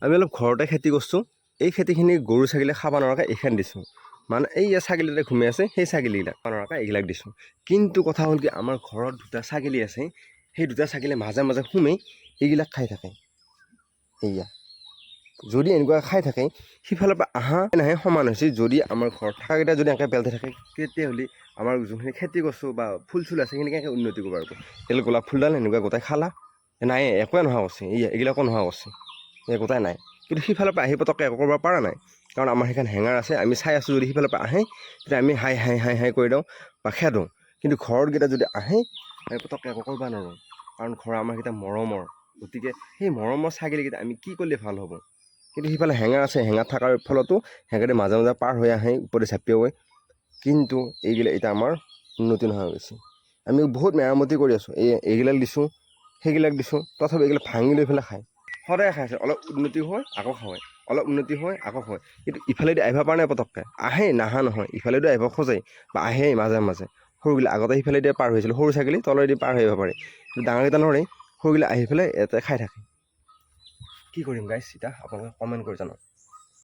আমি অলপ ঘৰতে খেতি কৰিছোঁ। এই খেতিখিনি গৰু ছাগলীয়ে খাব নোৱাৰাকৈ এইখন দিছোঁ। মানে এই ছাগলীতে ঘুমি আছে, সেই ছাগলীবিলাক খাব নোৱাৰাকৈ এইবিলাক দিছোঁ। কিন্তু কথা হ'ল কি, আমাৰ ঘৰত দুটা ছাগলী আছে, সেই দুটা ছাগলীয়ে মাজে মাজে সোমাই এইবিলাক খাই থাকে। এইয়া যদি এনেকুৱা খাই থাকে, সিফালৰ পৰা আহা নাহে সমান হৈছে। যদি আমাৰ ঘৰত থকাকেইটা যদি এনেকৈ পেলাই থাকে, তেতিয়াহ'লে আমাৰ যোনখিনি খেতি কৰিছোঁ বা ফুল চুল আছে সেইখিনি কেনেকৈ উন্নতি কৰিব পাৰিব। এইবিলাক গোলাপ ফুলডাল এনেকুৱা গোটাই খালা, নাই একোৱে নোহোৱা কৰিছে। এইবিলাকো নোহোৱা কৰিছে, এই গোটাই নাই। কিন্তু সিফালৰ পৰা আহি পটককৈ একো কৰিব পৰা নাই, কাৰণ আমাৰ সেইখন হেঙাৰ আছে। আমি চাই আছোঁ, যদি সিফালৰ পৰা আহে তেতিয়া আমি হাই হাই হাই হাই কৰি দিওঁ বা খেদোঁ। কিন্তু ঘৰৰকেইটা যদি আহে, আমি পটককৈ একো কৰিব নোৱাৰোঁ, কাৰণ ঘৰ আমাৰকেইটা মৰমৰ। গতিকে সেই মৰমৰ ছাগলীকেইটা আমি কি কৰিলে ভাল হ'ব। কিন্তু সিফালে হেঙাৰ আছে, হেঙাৰ থকাৰ ফলতো হেঙাৰে মাজে মাজে পাৰ হৈ আহে, ওপৰতে জাপিয়াই। কিন্তু এইগিলা এতিয়া আমাৰ উন্নতি নোহোৱা হৈ গৈছে। আমি বহুত মেৰামতি কৰি আছোঁ, এইগিলাক দিছোঁ, সেইগিলাক দিছোঁ, তথাপি এইগিলাক ভাঙি লৈ পেলাই খায়। সদায় খাই আছে, অলপ উন্নতি হয় আকৌ খায়, অলপ উন্নতি হয় আকৌ হয়। কিন্তু ইফালেদি আহিব পৰা নাই পটককৈ, আহে নাহা নহয়, ইফালেদি আহিব খোজে বা আহে মাজে মাজে। সৰুগিলা আগতে সিফালেদি পাৰ হৈছিল, সৰু ছাগলী তলেদি পাৰ হৈ আহিব পাৰে, কিন্তু ডাঙৰকেইটা নোৱাৰে। সৰুগিলা আহি পেলাই ইয়াতে খাই থাকে। কি কৰিম গাইছ, এতিয়া আপোনালোকে কমেণ্ট কৰি জনাওক।